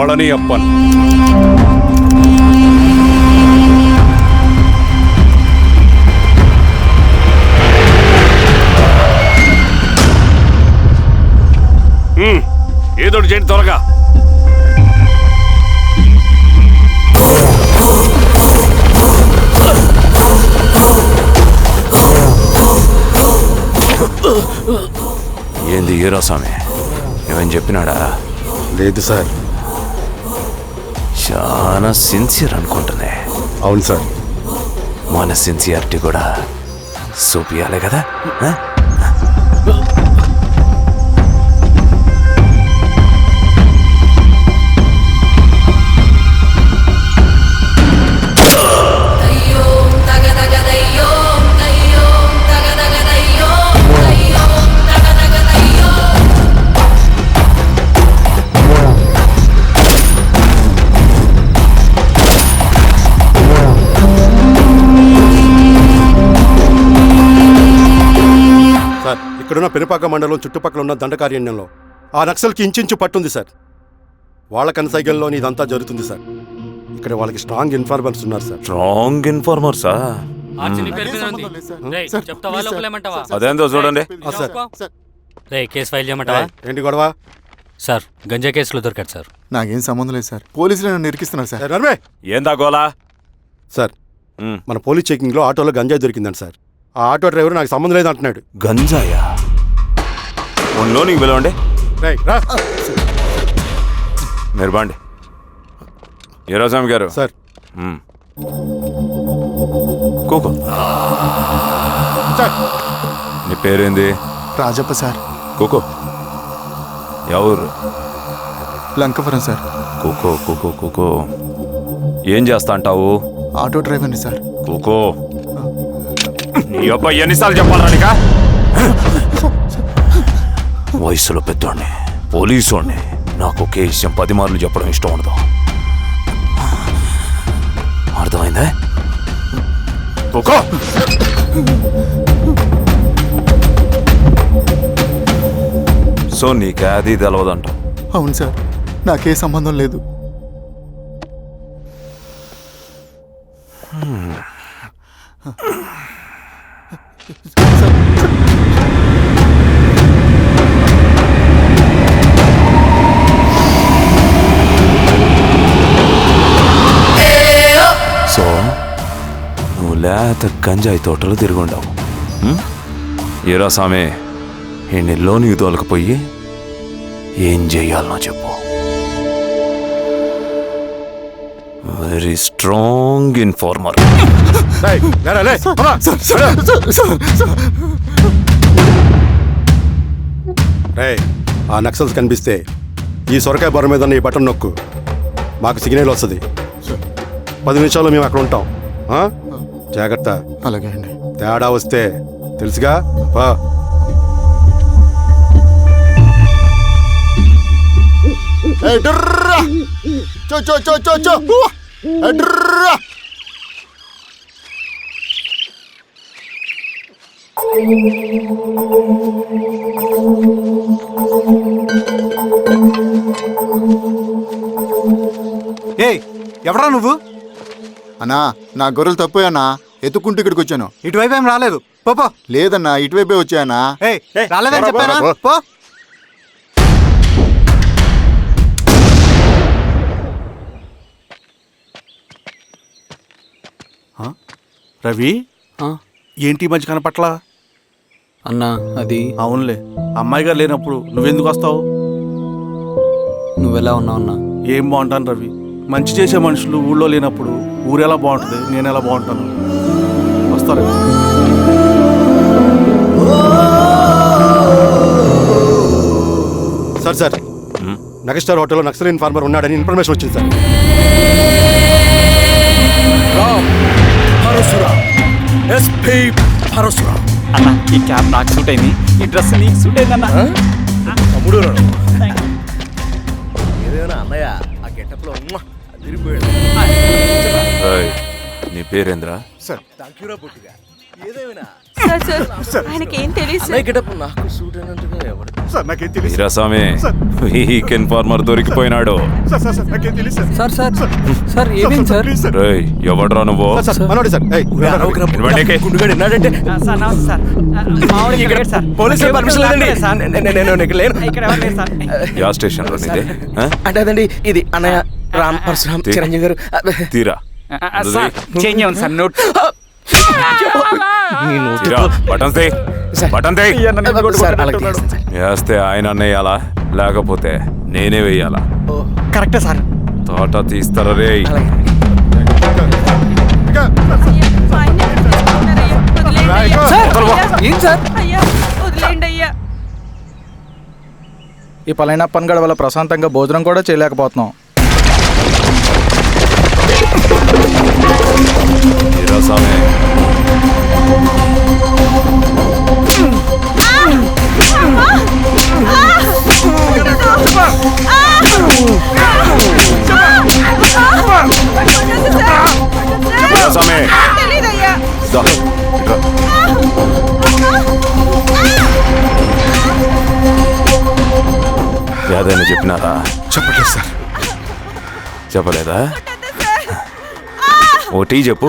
పళనియప్పన్. ఏదోటి చేయండి త్వరగా. ఏంది హీరోస్వామి ఏమని చెప్పినాడా? లేదు సార్. చాలా సిన్సియర్ అనుకుంటుంది. అవును సార్. మన సిన్సియారిటీ కూడా చూపియాలి కదా. ఇక్కడున్న పెనుపాక మండలం చుట్టుపక్కల ఉన్న దండకారణ్యంలో ఆ నక్సల్కి ఇంచుంచు పట్టుంది సార్. వాళ్ళ కనసైగల్లో ఇదంతా జరుగుతుంది సార్. ఇక్కడ వాళ్ళకి స్ట్రాంగ్ ఇన్ఫార్మర్స్ ఉన్నారు సార్. స్ట్రాంగ్ ఇన్ఫార్మర్సా? అదేందో చూడండి. కేసు ఫైల్ చేయమంటావా? ఏంటి గొడవ సార్? గంజా కేసులో దొరికాడు సార్. నాకేం సంబంధం లేదు సార్. పోలీసులు నన్ను ఇరికిస్తున్నారు సార్. నర్మే ఏందా గోలా? సార్ మన పోలీస్ చెకింగ్లో ఆటోలో గంజాయి దొరికిందండి సార్. ఆ ఆటో డ్రైవర్ నాకు సంబంధం లేదు అంటున్నాడు. గంజాయా? లోనికి పిలవండి. మీరు బాండి. హీరోస్వామి గారు సార్. కూకో. నీ పేరేంది? రాజప్ప సార్. కూకో. ఎవరు? లంకపురం సార్. కూకో కూకో కూకో. ఏం చేస్తా అంటావు? ఆటో డ్రైవర్ని సార్. కూకో. నీ అబ్బాయి ఎన్నిసార్లు చెప్పాలనికా? వయసులో పెద్దోడిని, పోలీసోడిని, నాకు ఒకే విషయం 10 మార్లు చెప్పడం ఇష్టం ఉండదు. అర్థమైందా? కూకో. సో నీకు అది తెలవదంట? అవును సార్, నాకే సంబంధం లేదు. సో నువ్వు లేత గంజాయి తోటలు తిరుగుండవు. హీరోస్వామి ఈ లోనికి తోలకపోయి ఏం చెయ్యాలనో చెప్పు. Very strong informer. ఆ నక్సల్స్ కనిపిస్తే ఈ సొరకాయ బొర మీద ఉన్న ఈ బటన్ నొక్కు, మాకు సిగ్నల్ వస్తుంది. 10 నిమిషాల్లో మేము అక్కడ ఉంటాం. జాగ్రత్త. అలాగే అండి. తేడా వస్తే తెలుసుగా. ఎవరా నువ్వు? అన్నా, నా గొర్రెలు తప్పోయన్నా, ఎత్తుకుంటూ ఇక్కడికి వచ్చాను. ఇటువైపు ఏం రాలేదు. పో. లేదన్నా, ఇటువైపే వచ్చాయన్నా. రాలేదని చెప్పానా? పో. రవి, ఏంటి ఈ మధ్య కనపట్ల? అన్నా అది అవునులే, అమ్మాయి గారు లేనప్పుడు నువ్వెందుకు వస్తావు? నువ్వెలా ఉన్నావు అన్నా? ఏం బాగుంటాను రవి, మంచి చేసే మనుషులు ఊళ్ళో లేనప్పుడు ఊరు ఎలా బాగుంటుంది, నేను ఎలా బాగుంటాను? వస్తారా? సార్ నగస్టార్ హోటల్లో నక్సల్ ఇన్ఫార్మర్ ఉన్నాడని ఇన్ఫర్మేషన్ వచ్చింది సార్. అన్న, ఈ క్యాప్ నాకు సూట్ అయింది, ఈ డ్రెస్ నీకు సూట్ అయిందన్న. తమ్ముడు నీ పేరేంద్రా? సార్, సార్ ఆయనకి ఏం తెలియదు సార్ నాకేం తెలియదు వీరాస్వామి వీక్ ఇన్ఫార్మర్ దొరికిపోయినాడు. నాకేం తెలియదు సార్ సార్ సార్ ఏమేం సార్ రేయ్ ఎవడ్రా నువ్వు? మనోడి సార్ ఏయ్, ఇవ్వండి. పోలీసులు పర్మిషన్ లేదండి. యా స్టేషన్ లో నీదే? ఆ? అంటే అదండి ఇది అన్నయ్య రామ్ పరశురామ్ చిరంజీవి గారు. తీరా చేంజ్ ఉంది సార్ నోట్ తీరా బటన్ తీ. బటన్ తీ. సార్ అలాగే చేస్తాను సార్. వేస్తే ఆయన అన్నయ్యాలా లేకపోతే నేనే వెయ్యాలా? కరెక్టే సార్. తోట తీస్తారా రే? ఏం సార్ అయ్యా వదిలేండి అయ్యా. ఈ పళనియప్పన్ గడ వల్ల ప్రశాంతంగా భోజనం కూడా చేయలేకపోతున్నాం. వీరాస్వామి వీరాస్వామి తెలీదయ్యా. దా, ఇట్రా. యాదైనా చెప్పినారా? చెప్పట్లేదు సార్. చెప్పలేదా? ఓ టీ చెప్పు.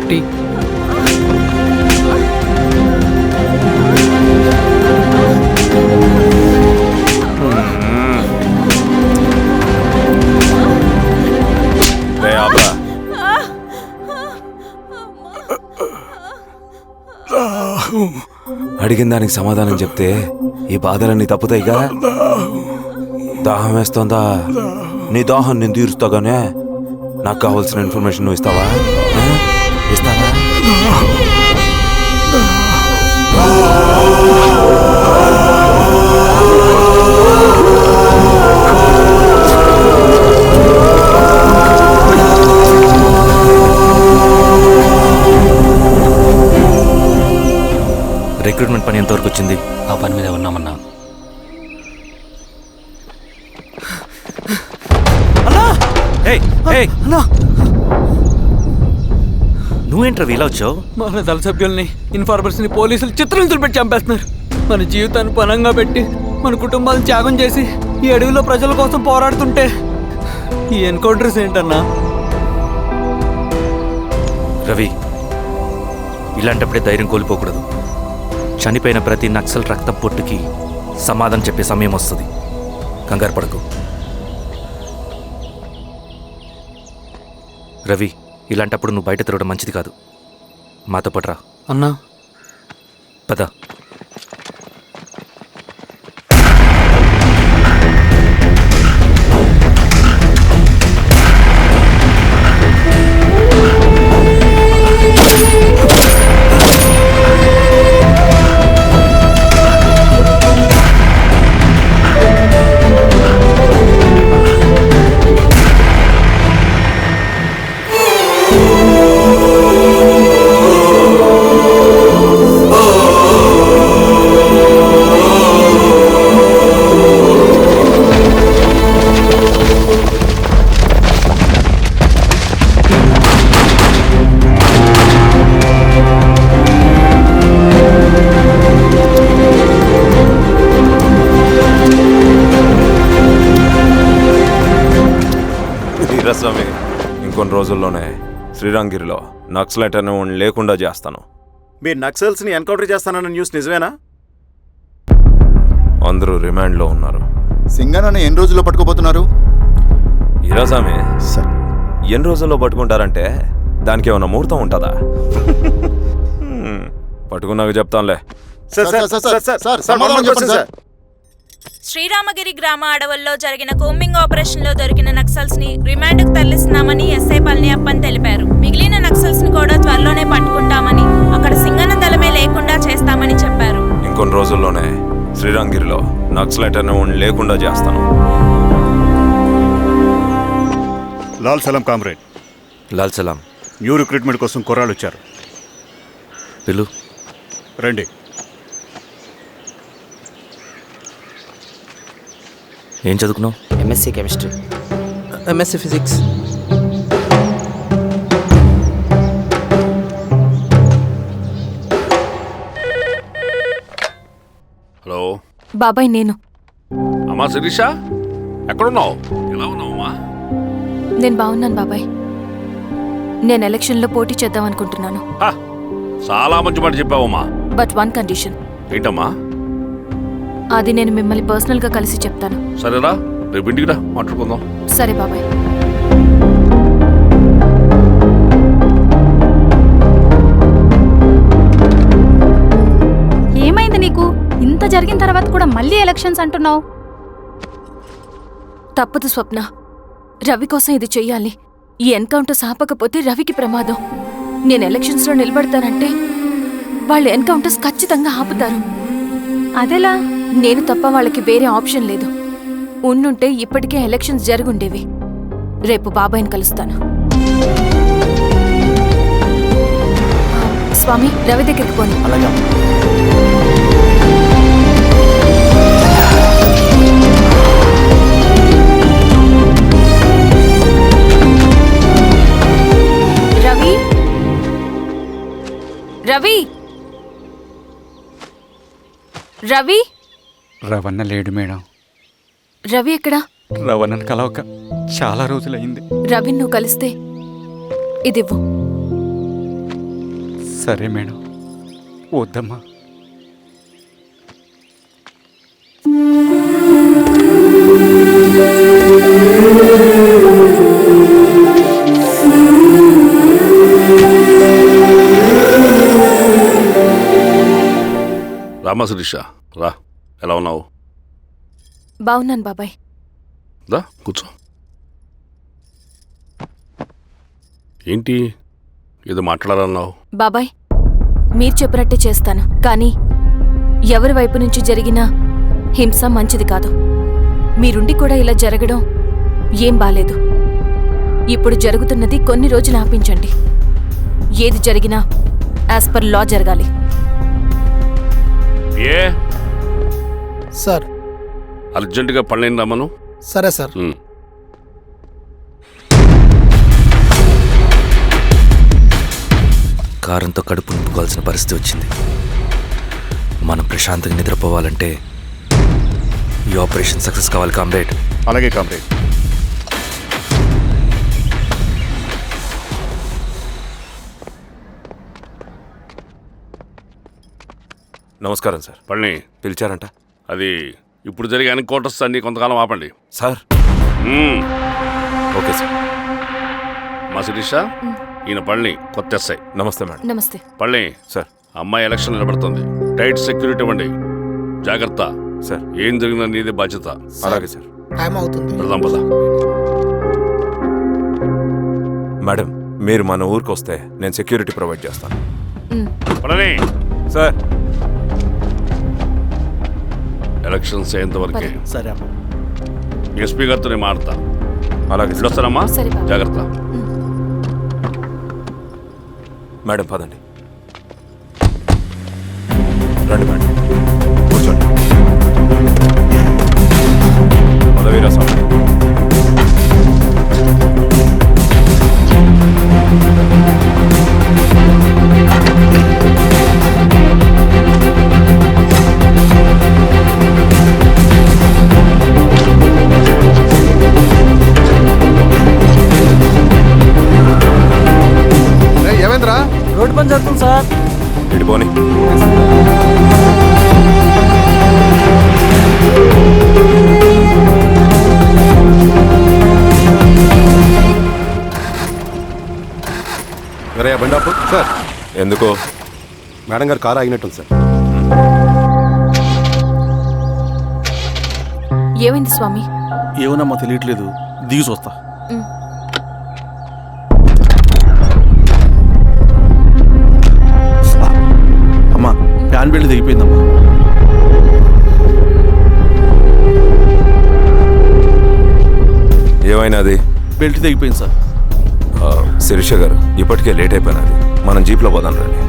టీ రే ఆపరా. అడిగిన దానికి సమాధానం చెప్తే ఈ బాధలన్నీ తప్పుతాయిగా. దాహం వేస్తోందా? నీ దాహం నేను తీరుస్తాగానే నాకు కావాల్సిన ఇన్ఫర్మేషన్ నువ్వు ఇస్తావా? ఆ? ఇస్తావా? రిక్రూట్మెంట్ పని ఎంతవరకు వచ్చింది? ఆ పని మీద ఉన్నామన్నా. నువ్వేంట్రా ఇలా వచ్చావు? మన దళ సభ్యుల్ని ఇన్ఫార్మర్స్ ని పోలీసులు చిత్రహింసలు పెట్టి చంపేస్తున్నారు. మన జీవితాన్ని పనంగా పెట్టి మన కుటుంబాలను త్యాగం చేసి ఈ అడవిలో ప్రజల కోసం పోరాడుతుంటే ఈ ఎన్కౌంటర్స్ ఏంటన్నా? రవి, ఇలాంటప్పుడే ధైర్యం కోల్పోకూడదు. చనిపోయిన ప్రతి నక్సల్ రక్తం పొట్టుకి సమాధానం చెప్పే సమయం వస్తుంది. కంగారు పడకు రవి. ఇలాంటప్పుడు నువ్వు బయట తిరగడం మంచిది కాదు. మాతో పట్రా. అన్నా పద. వీరాస్వామి ఇంకొన్ని రోజుల్లోనే శ్రీరంగిరిలో నక్సలైట్ అనే వాడిని లేకుండా చేస్తాను. మీరు నక్సల్స్ని ఎన్కౌంటర్ చేస్తానన్న న్యూస్ నిజమేనా? అందరూ రిమాండ్లో ఉన్నారు. సింగనన్న ఎన్ని రోజుల్లో పట్టుకోబోతున్నారు? వీరాస్వామి ఎన్ని రోజుల్లో పట్టుకుంటారంటే దానికి ఏమన్నా ముహూర్తం ఉంటుందా? పట్టుకున్నాక చెప్తానులే. సమాధానం చెప్పండి సార్. శ్రీరామగిరి గ్రామ అడవుల్లో జరిగిన కూంబింగ్ ఆపరేషన్ లో దొరికిన నక్సల్స్ ని రిమాండ్ కు తరలిస్తున్నామని ఎస్ఐ పళనియప్పన్ తెలిపారు. మిగిలిన నక్సల్స్ ని కూడా త్వరలోనే పట్టుకుంటామని, అక్కడ సింగన్న దళమే లేకుండా చేస్తామని చెప్పారు. ఇంకొన్ని రోజుల్లోనే శ్రీరంగిరిలో నక్సలైట్ అనే వాడిని లేకుండా చేస్తాను. లాల్ సలాం కామ్రేడ్. లాల్ సలాం. న్యూ రిక్రూట్మెంట్ కోసం కుర్రాళ్ళు వచ్చారు. పిలు. రండి. ఏం చదువుకున్నావు? MSc chemistry. MSc physics. Hello బాబాయ్ నేను. అమ్మా శిరీష, ఎక్కడున్నావు? ఎలా ఉన్నావమ్మా? నేను బాగున్నాను బాబాయ్. నేను ఎలక్షన్లో పోటీ చేద్దాం అనుకుంటున్నాను. చాలా మంచి మాట చెప్పావమ్మా. But one condition. ఏంటమ్మా? అది నేను మిమ్మల్ని పర్సనల్గా కలిసి చెప్తాను. సరేరా, రేపు ఇంటికి రా, మాట్లాడుకుందాం. సరే బాబాయ్. ఏమైంది నీకు? ఇంత జరిగిన తర్వాత కూడా మళ్ళీ ఎలక్షన్స్ అంటున్నావు? తప్పదు స్వప్న, రవి కోసం ఇది చెయ్యాలి. ఈ ఎన్కౌంటర్స్ ఆపకపోతే రవికి ప్రమాదం. నేను ఎలక్షన్స్లో నిలబడతానంటే వాళ్ళు ఎన్కౌంటర్స్ ఖచ్చితంగా ఆపుతారు. అదెలా? నేను తప్ప వాళ్ళకి వేరే ఆప్షన్ లేదు. ఉండుంటే ఇప్పటికే ఎలక్షన్స్ జరుగుండేవి. రేపు బాబాయ్ని కలుస్తాను. స్వామి, రవి దగ్గరికి పోనీ. అలాగే. రవి, రవి, రవి. రవణ లేడు మేడం. రవి ఎక్కడా? రవణను కలవక చాలా రోజులైంది. రవి నువ్వు కలిస్తే ఇదివ్వు. సరే మేడం. వద్దమ్మా. రామా శిరీష, రా. ఎలా ఉన్నావు? బాగున్నాను బాబాయ్. దా కూర్చో. ఏంటి ఏదో మాట్లాడాలన్నావు? బాబాయ్, మీరు చెప్పినట్టే చేస్తాను. కానీ ఎవరి వైపు నుంచి జరిగిన హింస మంచిది కాదు. మీరుండి కూడా ఇలా జరగడం ఏం బాలేదు. ఇప్పుడు జరుగుతున్నది కొన్ని రోజులు ఆపించండి. ఏది జరిగినా యాజ్ పర్ లా జరగాలి. ఏ సార్. అర్జెంటుగా పళ్ళని రమ్మను. సరే సార్. కారంతో కడుపు నింపుకోవాల్సిన పరిస్థితి వచ్చింది. మనం ప్రశాంతంగా నిద్రపోవాలంటే ఈ ఆపరేషన్ సక్సెస్ కావాలి కామ్రేడ్. అలాగే కామ్రేడ్. నమస్కారం సార్. పళ్ళని పిలిచారంట? అది ఇప్పుడు జరిగే ఎన్కౌంటర్స్ అన్ని కొంతకాలం ఆపండి సార్. Okay sir. మా శిరీష, ఈయన పళ్ళని కొత్త ఎస్ఐ. నమస్తే మేడం. నమస్తే. పళ్ళని సార్. అమ్మాయి ఎలక్షన్ నిలబడుతుంది. టైట్ సెక్యూరిటీ ఇవ్వండి. జాగ్రత్త సార్. ఏం జరిగిందో నీదే బాధ్యత. అలాగే సార్. టైం అవుతుంది. వెళ్దాం పద. మేడం, మీరు మన ఊరికి వస్తే నేను సెక్యూరిటీ ప్రొవైడ్ చేస్తాను. పళ్ళని సార్. ఎలక్షన్స్ అయ్యేంత వరకే. సరే అమ్మా. ఎస్పీ గారితో నేను మాడతా. అలాగే సార్. వస్తానమ్మా. సరే బాబు. జాగ్రత్త. మేడం పదండి. రండి మేడం, కూర్చోండి. పదవీరా స్వామి. ఏమైందిరా? రోడ్డు పని జరుగుతుంది సార్. ఇటు పోనీ. వేరే బండాపు సార్. ఎందుకో? మేడం గారు కారు ఆగినట్టుంది సార్. ఏమైంది స్వామి? ఏమోనమ్మా తెలియట్లేదు. దిగి చూస్తా. అమ్మా, ఫ్యాన్ బెల్ట్ దిగిపోయిందమ్మా. ఏమైనాది? బెల్ట్ దిగిపోయింది సార్. శిరీష గారు, ఇప్పటికే లేట్ అయిపోయినది. మనం జీప్లో పోదాం రండి.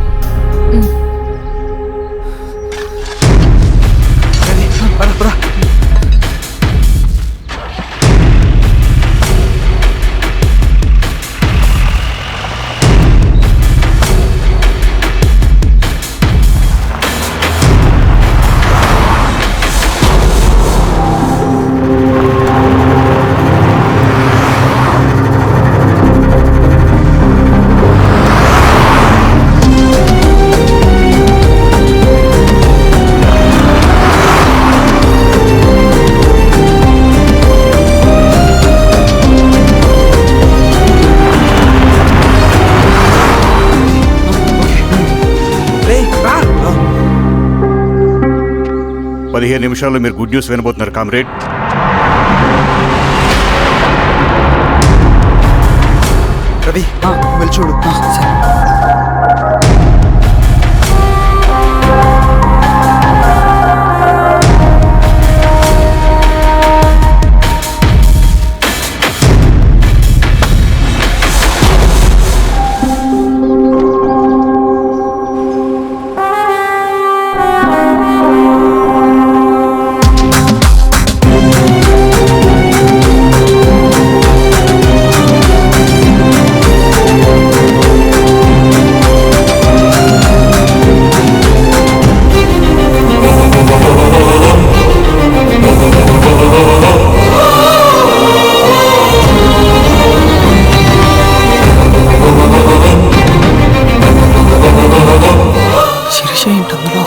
15 నిమిషాల్లో మీరు గుడ్ న్యూస్ వినబోతున్నారు కామ్రేడ్. రవి వెళ్ళి చూడు. శిరీష ఏంటి అందులో?